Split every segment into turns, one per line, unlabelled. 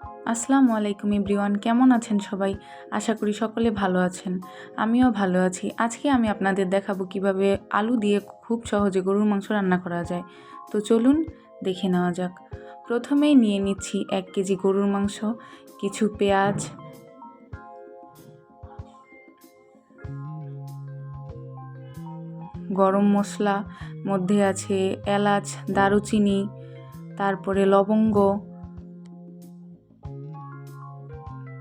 আসসালামু আলাইকুম এভরিওয়ান, কেমন আছেন সবাই? আশা করি সকলে ভালো আছেন। আমিও ভালো আছি। আজকে আমি আপনাদের দেখাবো কিভাবে আলু দিয়ে খুব সহজে গরুর মাংস রান্না করা যায়। তো চলুন দেখে নেওয়া যাক। প্রথমেই নিয়ে নিচ্ছি 1 কেজি গরুর মাংস, কিছু পেঁয়াজ, গরম মশলা, মধ্যে আছে এলাচ, দারুচিনি, তারপরে লবঙ্গ,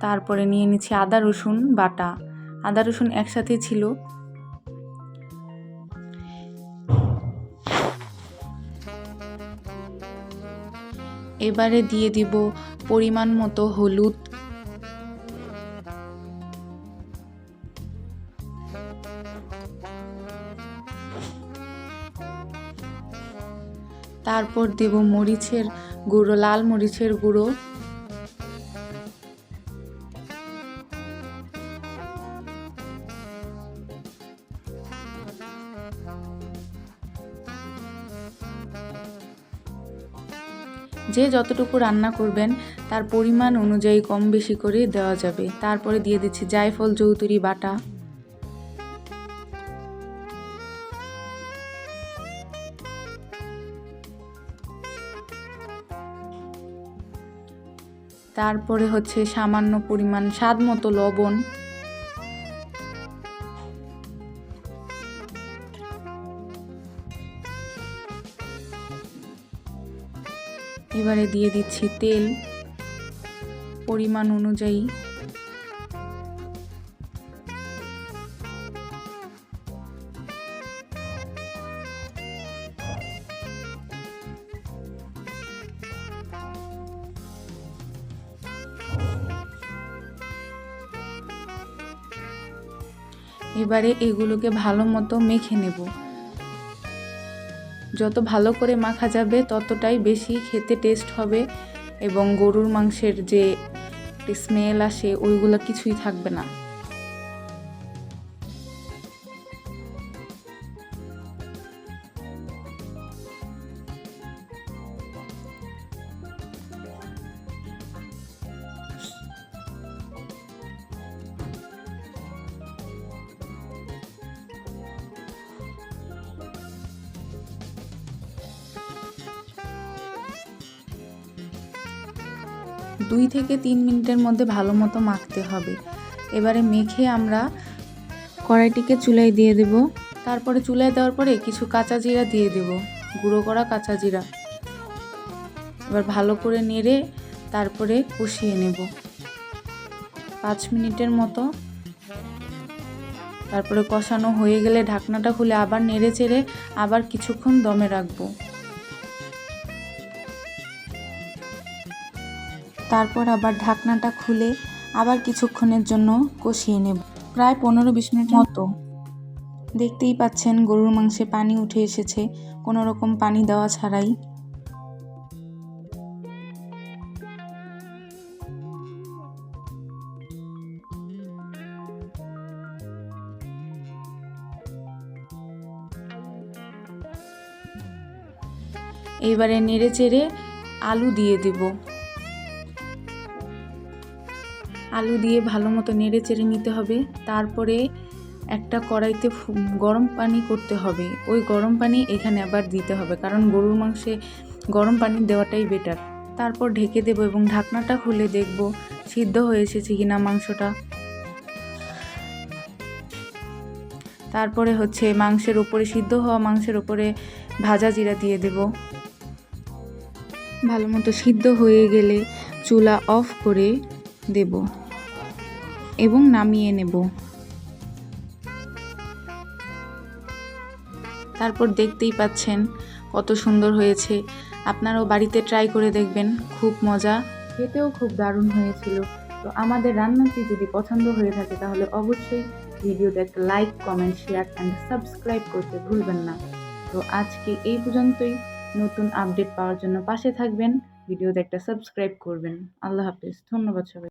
তারপরে নিয়ে নিচ্ছি আদা রসুন বাটা। আদা রসুন একসাথে ছিল। এবারে দিয়ে দিব পরিমাণ মতো হলুদ, তারপর দেব মরিচের গুঁড়ো, লাল মরিচের গুঁড়ো, যে যতটুকু রান্না করবেন তার পরিমাণ অনুযায়ী কম বেশি করে দেওয়া যাবে। তারপরে দিয়ে দিচ্ছি জায়ফল জৌতুরি বাটা, তারপরে হচ্ছে সামান্য পরিমাণ স্বাদ মতো লবণ, এবারে দিয়ে দিচ্ছি তেল পরিমাণ অনুযায়ী, এবারে এগুলোকে ভালো মতো মেখে নেব। যত ভালো করে মাখা যাবে ততটাই বেশি খেতে টেস্ট হবে এবং গরুর মাংসের যে স্মেল আসে ওইগুলো কিছুই থাকবে না। দুই থেকে 3 মিনিটের মধ্যে ভালো মতো মাখতে হবে। এবারে মেখে আমরা কড়াইটিকে চুলায় দিয়ে দেব। তারপরে চুলায় দেওয়ার পরে কিছু কাঁচা জিরা দিয়ে দেব, গুঁড়ো করা কাঁচা জিরা। এবার ভালো করে নেড়ে তারপরে কষিয়ে নেব 5 মিনিটের মতো। তারপরে কষানো হয়ে গেলে ঢাকনাটা খুলে আবার নেড়ে চেড়ে আবার কিছুক্ষণ দমে রাখবো। তারপর আবার ঢাকনাটা খুলে আবার কিছুক্ষণের জন্য কষিয়ে নেব, প্রায় 15-20 মিনিট মতো। দেখতেই পাচ্ছেন গরুর মাংসে পানি উঠে এসেছে, কোনো রকম পানি দেওয়া ছাড়াই। এবারে নেড়ে চেড়ে আলু দিয়ে দেব। আলু দিয়ে ভালো মতো নেড়ে চেড়ে নিতে হবে। তারপরে একটা কড়াইতে গরম পানি করতে হবে, ওই গরম পানি এখানে আবার দিতে হবে, কারণ গরুর মাংসে গরম পানি দেওয়াটাই বেটার। তারপর ঢেকে দেব এবং ঢাকনাটা খুলে দেখব সিদ্ধ হয়ে এসেছে কিনা মাংসটা। তারপরে হচ্ছে মাংসের উপরে, সিদ্ধ হওয়া মাংসের উপরে ভাজা জিরা দিয়ে দেব। ভালো মতো সিদ্ধ হয়ে গেলে চুলা অফ করে দেব এবং নামিয়ে নেব। তারপর দেখতেই পাচ্ছেন কত সুন্দর হয়েছে। আপনারাও বাড়িতে ট্রাই করে দেখবেন, খুব মজা, খেতেও খুব দারুণ হয়েছিল। তো আমাদের রান্নাটি যদি পছন্দ হয়ে থাকে তাহলে অবশ্যই ভিডিওতে একটা like, comment, share and subscribe করতে ভুলবেন না। তো আজকে এই পর্যন্তই। নতুন আপডেট পাওয়ার জন্য পাশে থাকবেন, ভিডিওতে একটা সাবস্ক্রাইব করবেন। আল্লাহ হাফেজ, ধন্যবাদ সবাই।